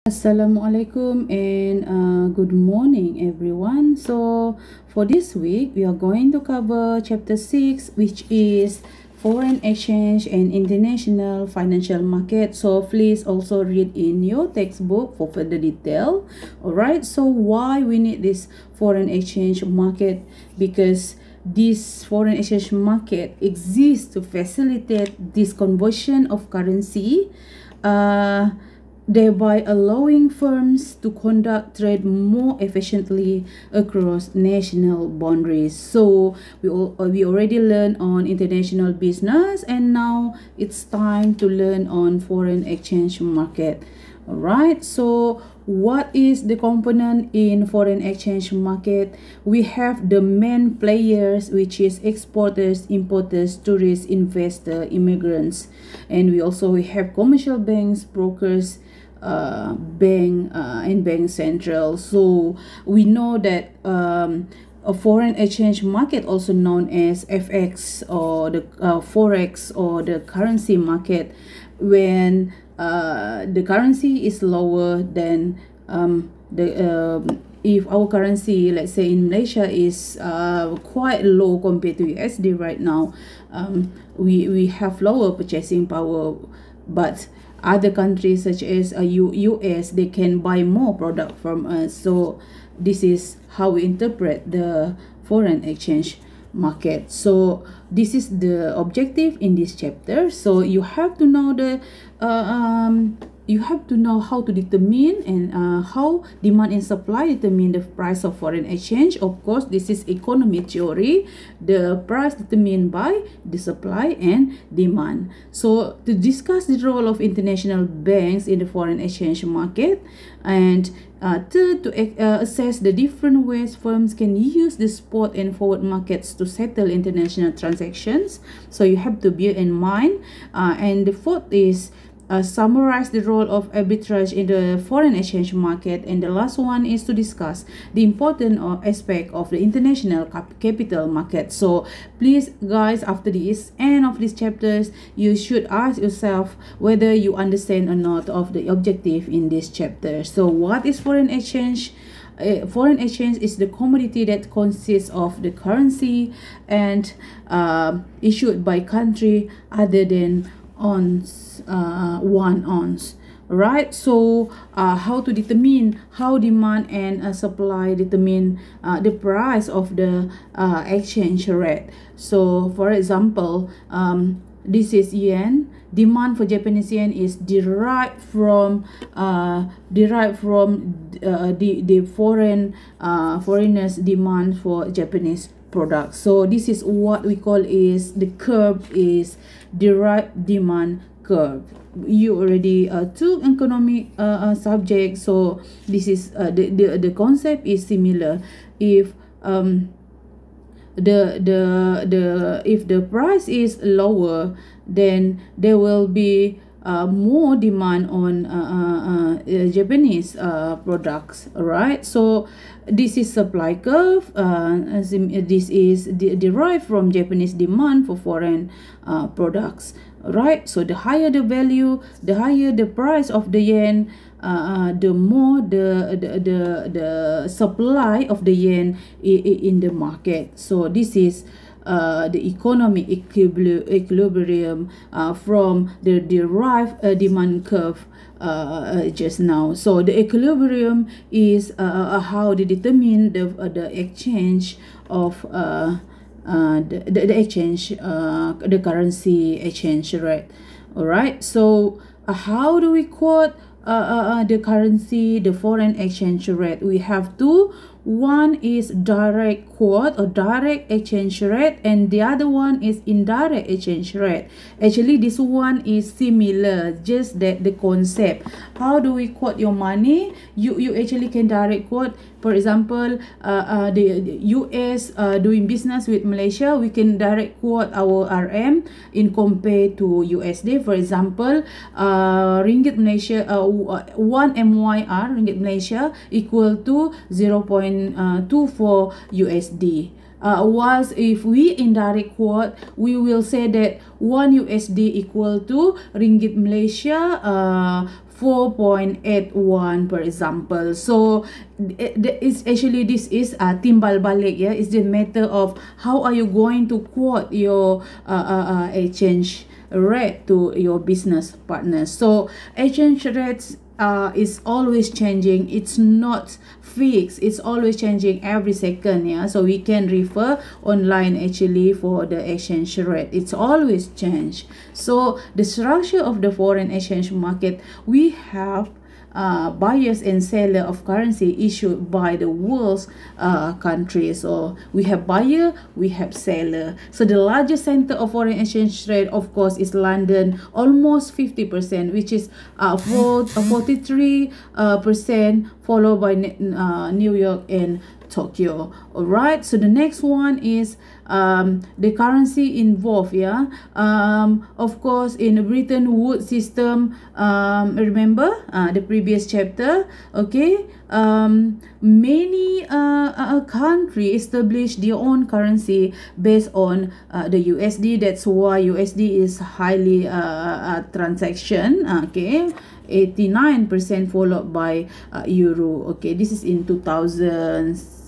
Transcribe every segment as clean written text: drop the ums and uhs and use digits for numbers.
Assalamualaikum and good morning everyone. So for this week we are going to cover chapter 6, which is foreign exchange and international financial market. So please also read in your textbook for further detail. Alright, so why we need this foreign exchange market? Because this foreign exchange market exists to facilitate this conversion of currency, thereby allowing firms to conduct trade more efficiently across national boundaries. So we already learned on international business, and now it's time to learn on foreign exchange market. All right, so what is the component in foreign exchange market? We have the main players, which is exporters, importers, tourists, investors, immigrants, and we have commercial banks, brokers, and bank central. So we know that a foreign exchange market, also known as FX or the forex or the currency market, when the currency is lower than if our currency, let's say in Malaysia, is quite low compared to USD right now, we have lower purchasing power, but other countries such as US, they can buy more product from us. So this is how we interpret the foreign exchange market. So this is the objective in this chapter. So you have to know how to determine and how demand and supply determine the price of foreign exchange. Of course, this is economy theory. The price determined by the supply and demand. So to discuss the role of international banks in the foreign exchange market, and third, to assess the different ways firms can use the spot and forward markets to settle international transactions. So you have to bear in mind. And the fourth is summarize the role of arbitrage in the foreign exchange market, and the last one is to discuss the important aspect of the international capital market. So please guys, after this end of these chapters, you should ask yourself whether you understand or not of the objective in this chapter. So what is foreign exchange? Foreign exchange is the commodity that consists of the currency and issued by country other than ounce, 1 ounce. Right, so how to determine how demand and supply determine the price of the exchange rate. So for example, this is yen. Demand for Japanese yen is derived from the foreigners' demand for Japanese products. So this is what we call is the curve is derived demand curve. You already took economic subject, so this is the concept is similar. If if the price is lower, then there will be more demand on Japanese products. Right, so this is supply curve. This is derived from Japanese demand for foreign products. Right, so the higher the value, the higher the price of the yen, the more the supply of the yen in the market. So this is the economic equilibrium from the derived demand curve just now. So the equilibrium is how they determine the exchange of the currency exchange rate. All right, so how do we quote the currency, the foreign exchange rate? We have two. One is direct quote or direct exchange rate, and the other one is indirect exchange rate. Actually, this one is similar, just that the concept. How do we quote your money? You actually can direct quote. For example, the US doing business with Malaysia, we can direct quote our RM in compare to USD. For example, ringgit Malaysia, 1 MYR ringgit Malaysia equal to 0.24 USD. Whilst if we indirect quote, we will say that 1 USD equal to ringgit Malaysia 4.81, for example. So it's actually, this is timbal balik, yeah. It's the matter of how are you going to quote your exchange rate to your business partners. So exchange rates is always changing. It's not fixed, it's always changing every second, yeah. So we can refer online actually for the exchange rate. It's always change. So the structure of the foreign exchange market, we have buyers and seller of currency issued by the world's countries. So we have buyer, we have seller. So the largest center of foreign exchange trade, of course, is London, almost 50%, which is 43%, followed by New York and Tokyo. All right, so the next one is the currency involved, yeah. Of course, in the Bretton Woods system, remember the previous chapter, okay, many countries establish their own currency based on the USD. That's why USD is highly transaction, okay. 89%, followed by euro. Okay, this is in 2000s.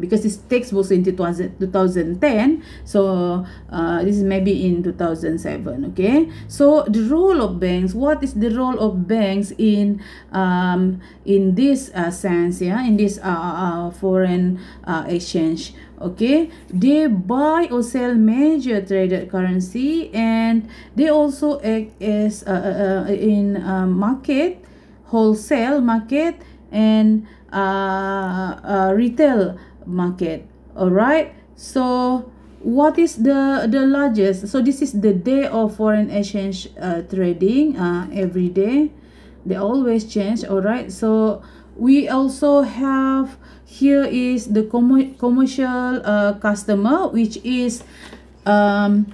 Because this textbook in 2010, so this is maybe in 2007. Okay, so the role of banks, what is the role of banks in this sense, yeah, in this foreign exchange? Okay, they buy or sell major traded currency, and they also act as in market, wholesale market, and retail market. All right, so what is the largest? So this is the day of foreign exchange trading. Every day they always change. All right, so we also have, here is the commercial customer, which is the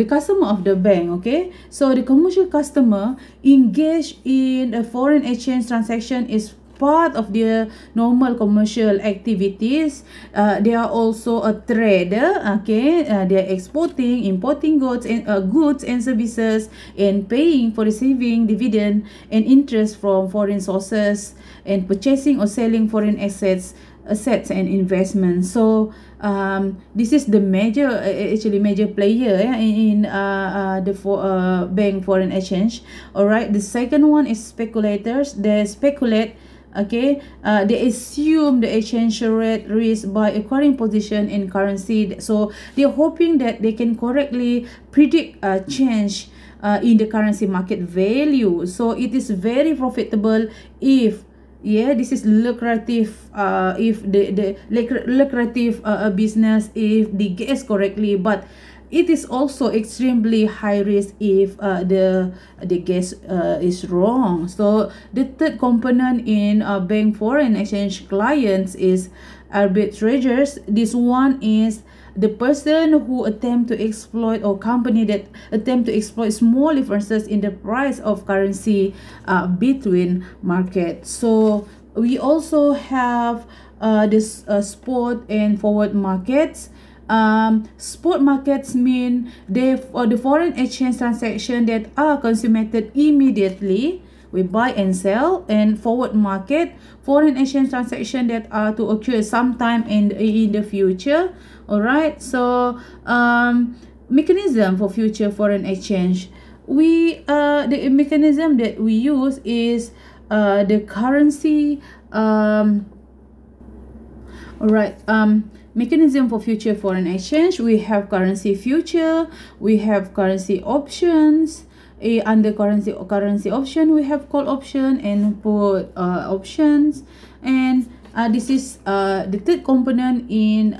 customer of the bank. Okay, so the commercial customer engaged in a foreign exchange transaction is part of their normal commercial activities. They are also a trader. Okay, they are exporting, importing goods and services, and paying for receiving dividend and interest from foreign sources, and purchasing or selling foreign assets and investments. So this is the major, actually major player, yeah, in the bank foreign exchange. All right, the second one is speculators. They speculate. Okay, they assume the exchange rate risk by acquiring position in currency. So they're hoping that they can correctly predict a change in the currency market value. So it is very profitable if, yeah, this is lucrative, if the lucrative business if they guess correctly, but it is also extremely high risk if the guess is wrong. So the third component in bank foreign exchange clients is arbitragers. This one is the person who attempt to exploit, or company that attempt to exploit small differences in the price of currency between markets. So we also have this spot and forward markets. Spot markets mean the foreign exchange transaction that are consummated immediately, we buy and sell. And forward market, foreign exchange transaction that are to occur sometime in the future. All right, so mechanism for future foreign exchange, the mechanism that we use is the currency. All right, mechanism for future foreign exchange, we have currency future, we have currency options. Under currency option, we have call option and put options. And this is the third component in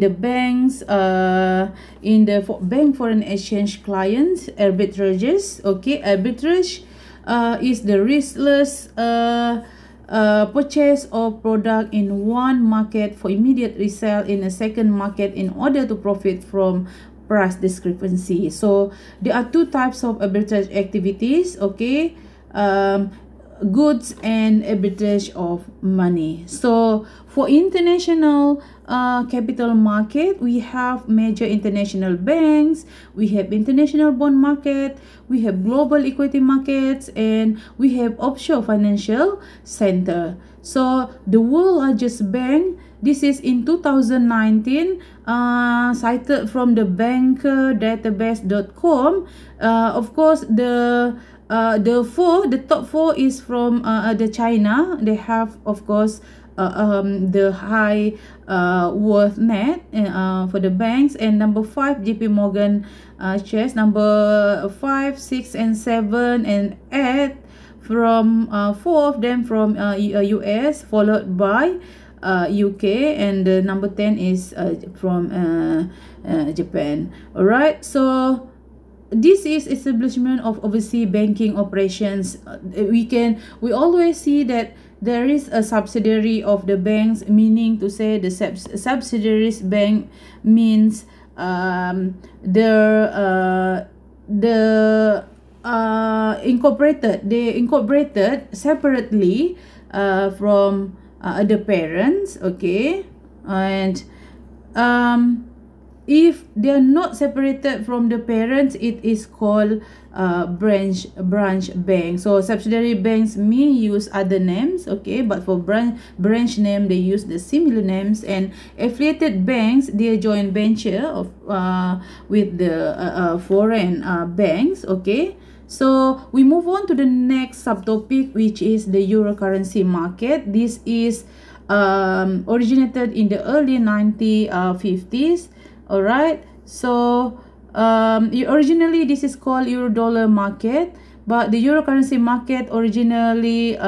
the banks, in the bank foreign exchange clients, arbitrages. Okay, arbitrage is the riskless purchase of product in one market for immediate resale in a second market in order to profit from price discrepancy. So there are two types of arbitrage activities. Okay, goods and arbitrage of money. So for international capital market, we have major international banks, we have international bond market, we have global equity markets, and we have offshore financial center. So the world largest bank, this is in 2019, cited from the bankerdatabase.com. Of course, the top four is from the China. They have, of course, the high worth net for the banks, and number 5 JP Morgan Chase, number 5, 6, and 7, and 8 from 4 of them from US, followed by UK, and the number 10 is from Japan. All right, so this is establishment of overseas banking operations. We always see that there is a subsidiary of the banks, meaning to say the subsidiaries bank means they incorporated separately from the parents, okay, and if they are not separated from the parents, it is called branch bank. So subsidiary banks may use other names, okay, but for branch name they use the similar names. And affiliated banks, they are joint venture of with the foreign banks, okay. So we move on to the next subtopic, which is the euro currency market. This is originated in the early 1950s. All right, so originally this is called euro dollar market, but the euro currency market originally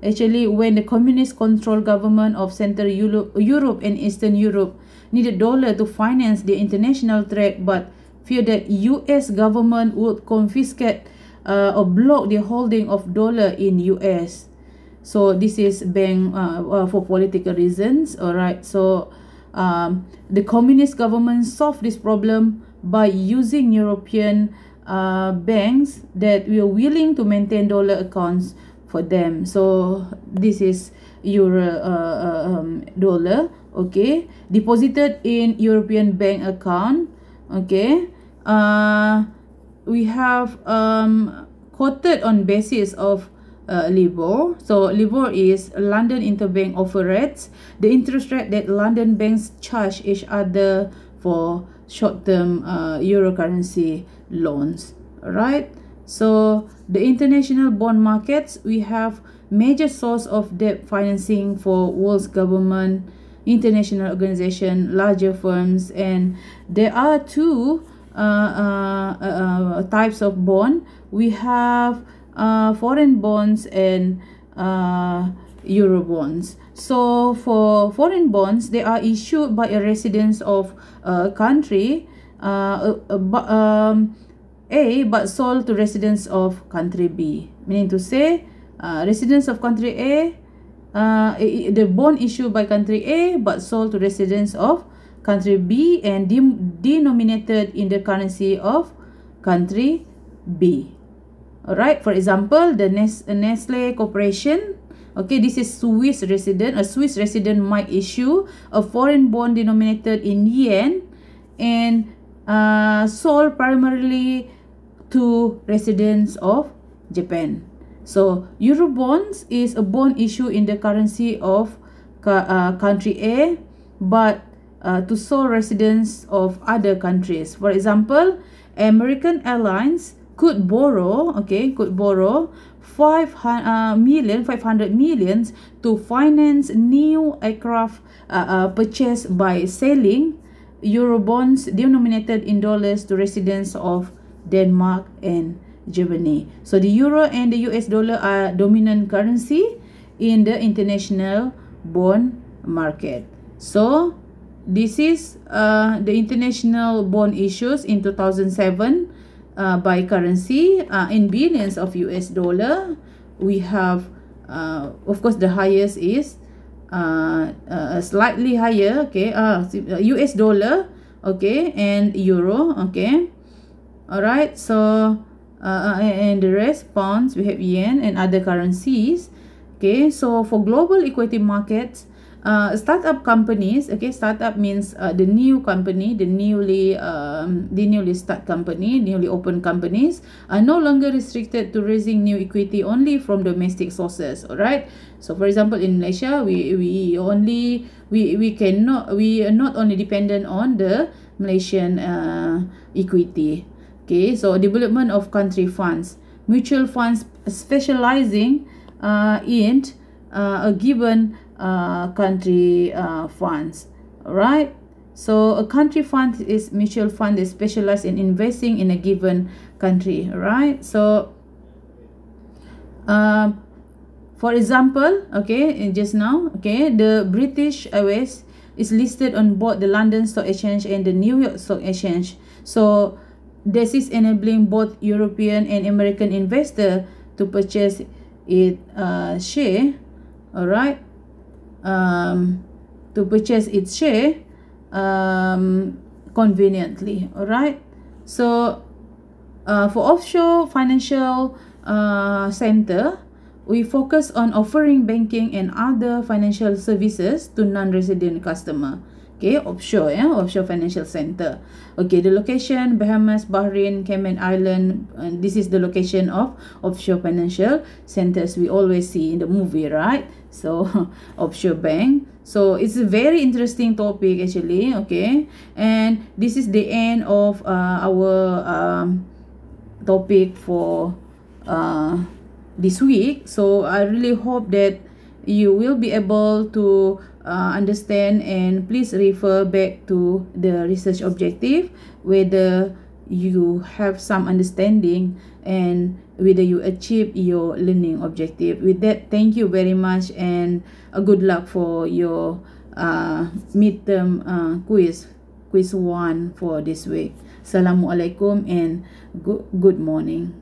actually when the communist controlled government of Central Europe and Eastern Europe needed dollar to finance the international trade, but feared that US government would confiscate or block the holding of dollar in US. So this is bank for political reasons. All right, so the communist government solved this problem by using European banks that were willing to maintain dollar accounts for them. So this is euro dollar, okay, deposited in European bank account, okay. We have quoted on basis of LIBOR. So LIBOR is London Interbank Offer Rates, the interest rate that London banks charge each other for short-term euro currency loans. Alright, so the international bond markets, we have major source of debt financing for world's government, international organization, larger firms, and there are two types of bond. We have foreign bonds and euro bonds. So for foreign bonds, they are issued by a resident of a country A but sold to residents of country B, meaning to say residents of country A, the bond issued by country A but sold to residents of country B and denominated in the currency of country B. Alright, for example, the Nestle Corporation, okay, this is Swiss resident. A Swiss resident might issue a foreign bond denominated in yen and sold primarily to residents of Japan. So euro bonds is a bond issue in the currency of country A but to sold residents of other countries. For example, American Airlines could borrow 500 million to finance new aircraft purchased by selling euro bonds denominated in dollars to residents of Denmark and Germany. So the euro and the US dollar are dominant currency in the international bond market. So this is the international bond issues in 2007 by currency in billions of US dollar. We have of course the highest is slightly higher, okay, US dollar, okay, and euro, okay. All right, so and the rest pounds, we have yen and other currencies. Okay, so for global equity markets, startup companies, okay, startup means the new company, the newly start company, newly open companies are no longer restricted to raising new equity only from domestic sources. All right, so for example in Malaysia, we are not only dependent on the Malaysian equity. Okay, so development of country funds, mutual funds specializing in a given country funds. Alright, so a country fund is mutual fund that specialize in investing in a given country. Alright, so for example, okay, just now, okay, the British Airways is listed on both the London Stock Exchange and the New York Stock Exchange. So this is enabling both European and American investor to purchase its share. All right, to purchase its share conveniently. All right, so for offshore financial center, we focus on offering banking and other financial services to non-resident customer. Okay, offshore, offshore financial center. Okay, the location Bahamas, Bahrain, Cayman Island, and this is the location of offshore financial centers we always see in the movie, right? So offshore bank. So it's a very interesting topic actually. Okay, and this is the end of our topic for this week. So I really hope that you will be able to understand, and please refer back to the research objective whether you have some understanding and whether you achieve your learning objective. With that, thank you very much, and good luck for your midterm quiz 1 for this week. Assalamualaikum and good morning.